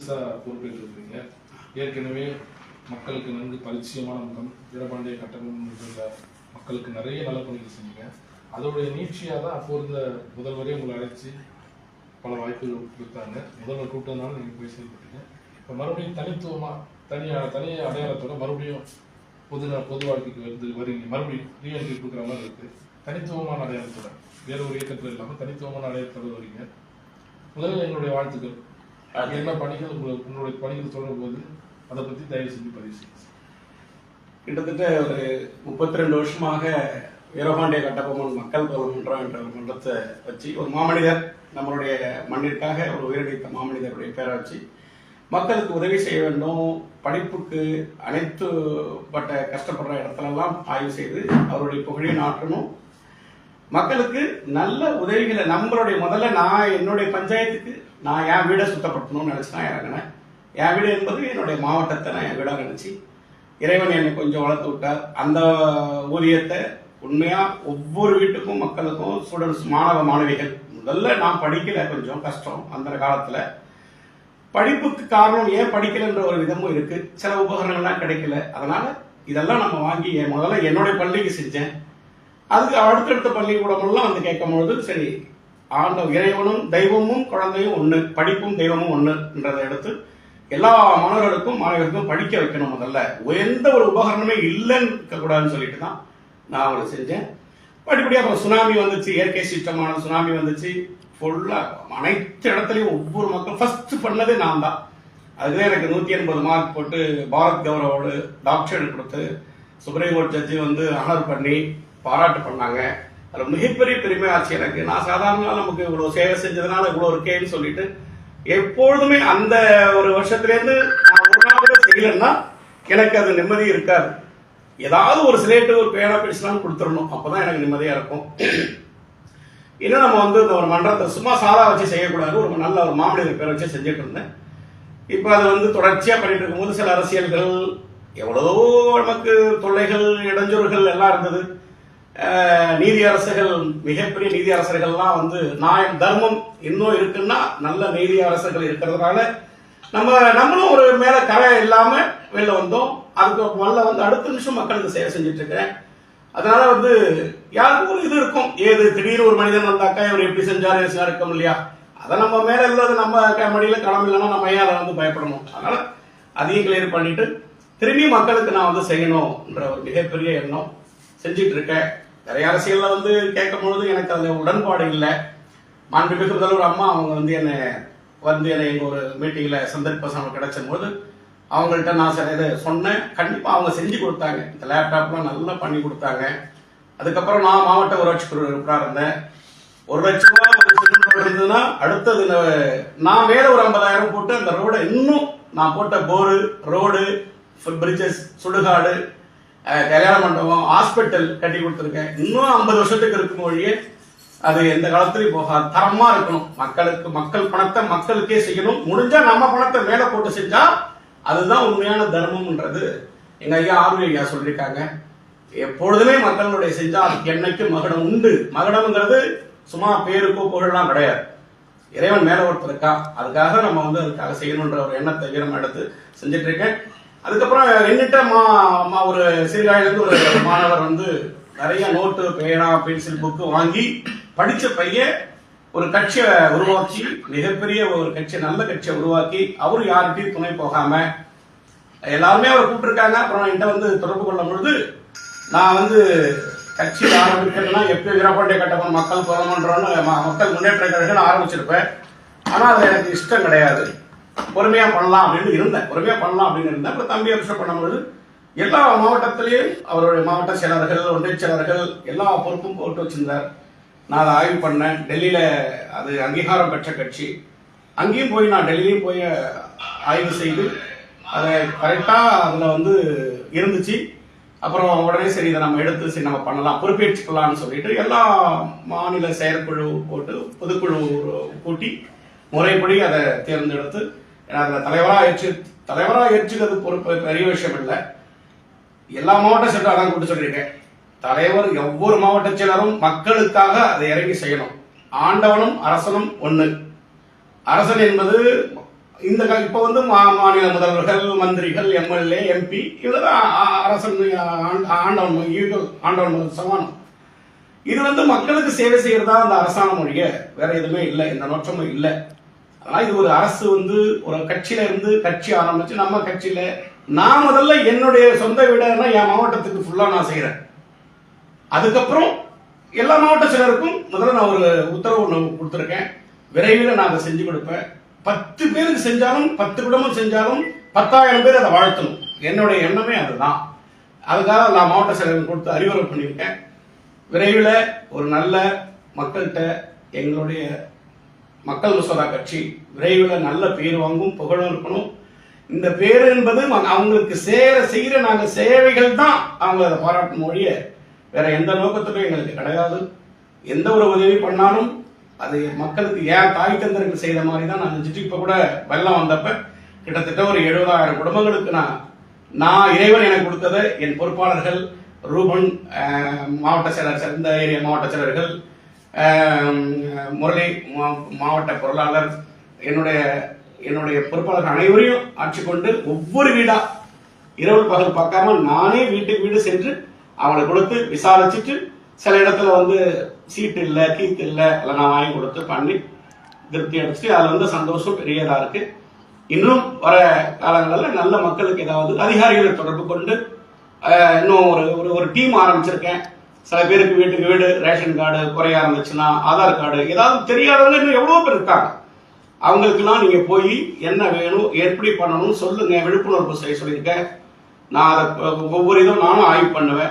பொறுப்பேற்றிருக்கிறீங்க. ஏற்கனவே மக்களுக்கு நன்கு பரிச்சயமான முகம் வீரபாண்டிய கட்டபொம்மன் மக்களுக்கு நிறைய நல்ல பணிகள் செஞ்சீங்க. அதோடைய நீட்சியாக தான் அப்போ இருந்த முதல்வரே உங்களை அழைச்சி பல வாய்ப்புகள் கொடுத்தாங்க. முதல்வர் கூப்பிட்டதுனால நீங்கள் போய் செயல்பட்டீங்க. இப்போ மறுபடியும் தனி அடையாளத்தோட மறுபடியும் பொது வாழ்க்கைக்கு வரீங்க. மறுபடியும் ரீஎன்ட்ரி கொடுக்குற மாதிரி இருக்குது. தனித்துவமான அடையாளத்தோட வேற ஒரு இயக்கத்தில் இல்லாமல் தனித்துவமான அடையாளத்தோட வரீங்க. முதல்ல எங்களுடைய வாழ்த்துக்கள். என்ன பணிகள் உங்களுடைய பணிகள் தொடரும் போது அதை பற்றி தயவு செஞ்சு பதிவு செய்யுங்க. கிட்டத்தட்ட ஒரு 32 வருஷமாக வீரபாண்டிய கட்டபொம்மன் மக்கள் மன்றம் என்ற ஒரு மன்றத்தை வச்சு ஒரு மாமனிதர் நம்மளுடைய மண்ணிற்காக ஒரு உயிரிழந்த மாமனிதருடைய பேரை வச்சு மக்களுக்கு உதவி செய்ய வேண்டும், படிப்புக்கு அனைத்து பட்ட கஷ்டப்படுற இடத்துலலாம் ஆய்வு செய்து அவருடைய புகழை நாட்டணும், மக்களுக்கு நல்ல உதவிகளை நம்மளுடைய முதல்ல நான் என்னுடைய பஞ்சாயத்துக்கு நான் என் வீடை சுத்தப்படுத்தணும்னு நினச்சி தான் இறங்கினேன். என் வீடு என்பது என்னுடைய மாவட்டத்தை நான் என் வீடாக நினச்சி இறைவன் என்னை கொஞ்சம் வளர்த்து விட்டார். அந்த ஊதியத்தை உண்மையா ஒவ்வொரு வீட்டுக்கும் மக்களுக்கும் ஸ்டூடெண்ட்ஸ் மாணவிகள் முதல்ல நான் படிக்கல, கொஞ்சம் கஷ்டம் அந்த காலத்துல. படிப்புக்கு காரணம் ஏன் படிக்கலன்ற ஒரு விதமும் இருக்கு. சில உபகரணங்கள்லாம் கிடைக்கல. அதனால இதெல்லாம் நம்ம வாங்கி முதல்ல என்னுடைய பள்ளிக்கு செஞ்சேன். அதுக்கு அடுத்தடுத்த பள்ளிக்கூடமெல்லாம் வந்து கேட்கும்பொழுது சரி இறைவனும் தெய்வமும் குழந்தையும் ஒண்ணு, படிப்பும் தெய்வமும் ஒண்ணுன்றதை எடுத்து எல்லா மாணவர்களுக்கும் மாணவர்களுக்கும் படிக்க வைக்கணும். முதல்ல எந்த ஒரு உபகரணமே இல்லைன்னு இருக்கக்கூடாதுன்னு சொல்லிட்டு தான் நான் அவங்களை செஞ்சேன். படிப்படியாக அப்புறம் சுனாமி வந்துச்சு, இயற்கை சீற்றமான சுனாமி வந்துச்சு. ஃபுல்லா அனைத்து இடத்துலையும் ஒவ்வொரு மக்கள் ஃபர்ஸ்ட் பண்ணதே நான் தான். அதுதான் எனக்கு 180 மார்க் போட்டு பாரத் கௌரவோடு டாக்டரேட் கொடுத்து சுப்ரீம் கோர்ட் ஜட்ஜி வந்து ஆனர் பண்ணி பாராட்டு பண்ணாங்க. அதில் மிகப்பெரிய பெருமை ஆச்சு எனக்கு. நான் சாதாரண நமக்கு இவ்வளோ சேவை செஞ்சதுனால இவ்வளோ இருக்கேன்னு சொல்லிட்டு எப்பொழுதுமே அந்த ஒரு வருஷத்துலேருந்து நான் ஒரு நாள் கூட செய்யலைன்னா எனக்கு அது நிம்மதி இருக்காது. ஏதாவது ஒரு சிலேட்டு ஒரு பேனா பென்சிலான்னு கொடுத்துடணும், அப்போதான் எனக்கு நிம்மதியாக இருக்கும். இன்னும் நம்ம வந்து இந்த ஒரு மன்றத்தை சும்மா சாதா வச்சு செய்யக்கூடாது, ஒரு நல்ல ஒரு மாமனிதர் பேரை வச்சு செஞ்சுட்டு இருந்தேன். இப்போ அது வந்து தொடர்ச்சியாக பண்ணிட்டு இருக்கும்போது சில அரசியல்கள் எவ்வளவோ நமக்கு தொல்லைகள் இடைஞ்சல்கள் எல்லாம் இருந்தது. நீதி அரசுகள் மிகப்பெரிய நீதி அரசர்கள்லாம் வந்து நியாயம் தர்மம் இன்னும் இருக்குன்னா நல்ல நீதி அரசர்கள் இருக்கிறதுனால நம்மளும் ஒரு மேல கரை இல்லாம வெளில வந்தோம். அதுக்கு முதல்ல வந்து அடுத்த நிமிஷம் மக்களுக்கு சேவை செஞ்சுட்டு இருக்கிறேன். அதனால வந்து யாருக்கும் ஒரு இது இருக்கும், ஏது திடீர்னு ஒரு மனிதன் வந்தாக்கா இவர் எப்படி செஞ்சாரு இருக்கும் இல்லையா, அதை நம்ம மேல இல்லாத நம்ம மடியில களம் இல்லைன்னா நம்ம ஏன் அதை வந்து பயப்படணும். அதனால அதையும் கிளியர் பண்ணிட்டு திரும்பி மக்களுக்கு நான் வந்து செய்யணும்ன்ற ஒரு மிகப்பெரிய எண்ணம் செஞ்சிட்டு இருக்கேன். நிறைய அரசியல்ல வந்து கேட்கும் பொழுது எனக்கு அதுல உடன்பாடு இல்லை. மாண்புமிகு முதல்வர் அம்மா அவங்க வந்து என்னை எங்க ஒரு மீட்டிங்ல சந்தர்ப்பம் கிடைச்சும் போது அவங்கள்ட்ட நான் சில இதை சொன்னேன். கண்டிப்பா அவங்க செஞ்சு கொடுத்தாங்க. இந்த லேப்டாப்லாம் நல்லா பண்ணி கொடுத்தாங்க. அதுக்கப்புறம் நான் மாவட்ட ஊராட்சி குழு உறுப்பினராக இருந்தேன். 1 லட்சம் ரூபாய் ஒரு சிலிண்டர் இருந்ததுன்னா அடுத்தது நான் மேல ஒரு 50,000 போட்டு அந்த ரோடை இன்னும் நான் போட்ட போரு ரோடு பிரிட்ஜஸ் சுடுகாடு கல்யாண மண்டபம் ஹாஸ்பிட்டல் கட்டி கொடுத்துருக்கேன். இன்னும் 50 வருஷத்துக்கு இருக்கும் மொழியே அது எந்த காலத்திலையும் போகாது. தரமா இருக்கணும். மக்கள் பணத்தை மக்களுக்கே செய்யணும். முடிஞ்சா நம்ம பணத்தை மேல போட்டு செஞ்சா அதுதான் உண்மையான தர்மம்ன்றது எங்க ஐயா ஆர்வி ஐயா சொல்லியிருக்காங்க. எப்பொழுதுமே மக்களுடைய செஞ்சா அதுக்கு என்னைக்கு மகுடம் உண்டு. மகுடம்ங்கிறது சும்மா பேருக்கோ புகழெல்லாம் கிடையாது. இறைவன் மேல ஒருத்தர் இருக்கா, அதுக்காக நம்ம வந்து அதுக்காக செய்யணுன்ற ஒரு எண்ணத்தை வீரம் எடுத்து செஞ்சுட்டு இருக்கேன். அதுக்கப்புறம் என்னிட்ட ஒரு சீர்காழிலிருந்து ஒரு மாணவர் வந்து நிறைய நோட்டு பேனா பென்சில் புக்கு வாங்கி படிச்ச பையன் ஒரு கட்சியை உருவாக்கி மிகப்பெரிய ஒரு கட்சி நல்ல கட்சியை உருவாக்கி அவரு யார்கிட்டையும் துணை போகாம எல்லாருமே அவர் கூப்பிட்டுருக்காங்க. அப்புறம் என்கிட்ட வந்து தொடர்பு கொள்ளும் பொழுது நான் வந்து கட்சி ஆரம்பிக்கிறதுனா எப்பயும் வீரபாண்டிய கட்டபொம்மன் மக்கள் போகணுன்றோன்னு மக்கள் முன்னேற்ற கழகம் ஆரம்பிச்சிருப்பேன். ஆனா அது எனக்கு இஷ்டம் கிடையாது. பொறுமையா பண்ணலாம் அப்படின்னு இருந்தேன். அப்புறம் தம்பி அபிஷேக் பண்ணும்போது எல்லா மாவட்டத்திலையும் அவருடைய மாவட்ட செயலர்கள் ஒன்றிய செயலர்கள் எல்லா பொறுப்பும் போட்டு வச்சிருந்தார். நான் அதை ஆய்வு பண்ணேன். டெல்லியில அது அங்கீகாரம் பெற்ற கட்சி. அங்கேயும் போய் நான் டெல்லியிலையும் போய் ஆய்வு செய்து அதை கரெக்டா அதுல வந்து இருந்துச்சு. அப்புறம் உடனே சரி இதை நம்ம எடுத்து சரி நம்ம பண்ணலாம் பொறுப்பேற்றுக்கலாம்னு சொல்லிட்டு எல்லா மாநில செயற்குழு போட்டு பொதுக்குழு கூட்டி முறைப்படி அதை தேர்ந்தெடுத்து அதில் தலைவராக ஏற்றுக்கிறது பொறுப்பு பெரிய விஷயம் இல்லை. எல்லா மாவட்ட செயலரும் அதான் கூட்டு சொல்லியிருக்கேன். தலைவர் ஒவ்வொரு மாவட்ட செயலரும் மக்களுக்காக அதை இறங்கி செய்யணும். ஆண்டவனும் அரசனும் ஒண்ணு. அரசன் என்பது இப்ப வந்து மாநில முதல்வர்கள், மந்திரிகள், எம்எல்ஏ, எம்பி இதெல்லாம் அரசன் ஆண்டவன் சமானம். இது வந்து மக்களுக்கு சேவை செய்யறதா அந்த அரசாங்க மொழிய, வேற எதுவுமே இல்லை, எந்த நோற்றமும் இல்லை. ஆனா இது ஒரு அரசு வந்து ஒரு கட்சியில இருந்து கட்சி ஆரம்பிச்சு நம்ம கட்சியில நான் முதல்ல என்னுடைய சொந்த வீடுனா என் மாவட்டத்துக்கு ஃபுல்லா நான் செய்யறேன். அதுக்கப்புறம் எல்லா மாவட்ட செயலருக்கும் முதல்ல நான் ஒரு உத்தரவு கொடுத்துருக்கேன். விரைவில் நான் அதை செஞ்சு கொடுப்பேன். 10 பேருக்கு செஞ்சாலும் 10 குடும்பம் செஞ்சாலும் 10,000 பேர் அதை வாழ்த்தணும். என்னுடைய எண்ணமே அதுதான். அதுக்காக நான் மாவட்ட செயலருக்கு கொடுத்து அறிவுரை பண்ணியிருக்கேன். விரைவில் ஒரு நல்ல மக்கள்கிட்ட எங்களுடைய மக்கள் மசோதா கட்சி விரைவில் நல்ல பேர் வாங்கும், புகழும் இருக்கணும். இந்த பேர் என்பது அவங்களுக்கு செய்கிற நாங்கள் சேவைகள் தான் அவங்க அதை பாராட்டும் மொழிய, வேற எந்த நோக்கத்திலும் எங்களுக்கு கிடையாது. எந்த ஒரு உதவி பண்ணாலும் அது மக்களுக்கு ஏன் தாய் தந்தர்கள் செய்த மாதிரி தான் நான் நினைச்சிட்டு, இப்ப கூட வெள்ளம் வந்தப்ப கிட்டத்தட்ட ஒரு 70,000 குடும்பங்களுக்கு நான் இறைவன் எனக்கு கொடுத்ததை என் பொறுப்பாளர்கள் ரூபன், மாவட்ட செயலர், இந்த ஏரியா மாவட்ட செயலர்கள், முரளி மாவட்ட பொருளாளர், என்னுடைய பொறுப்பாளர்கள் அனைவரையும் ஆட்சி கொண்டு ஒவ்வொரு வீடா இரவு பகல் பார்க்காம நானே வீட்டுக்கு வீடு சென்று அவங்களை கொடுத்து விசாரிச்சுட்டு, சில இடத்துல வந்து சீட்டு இல்லை, கீத்து இல்லை, அதெல்லாம் நான் வாங்கி கொடுத்து பண்ணி திருப்தி அடிச்சுட்டு அதுல வந்து சந்தோஷம் பெரியதா இருக்கு. இன்னும் வர காலங்களில் நல்ல மக்களுக்கு ஏதாவது அதிகாரிகளை தொடர்பு கொண்டு இன்னும் ஒரு டீம் ஆரம்பிச்சிருக்கேன். சில பேருக்கு வீட்டுக்கு வீடு ரேஷன் கார்டு குறைய ஆரம்பிச்சுன்னா ஆதார் கார்டு ஏதாவது தெரியாதவங்க இன்னும் எவ்வளவு பேர் இருக்காங்க. அவங்களுக்கெல்லாம் நீங்க போய் என்ன வேணும், எப்படி பண்ணணும் சொல்லுங்க, விழிப்புணர்வு செய்ய சொல்லியிருக்கேன். நான் அதை ஒவ்வொரு இதுவும் நானும் ஆய்வு பண்ணுவேன்.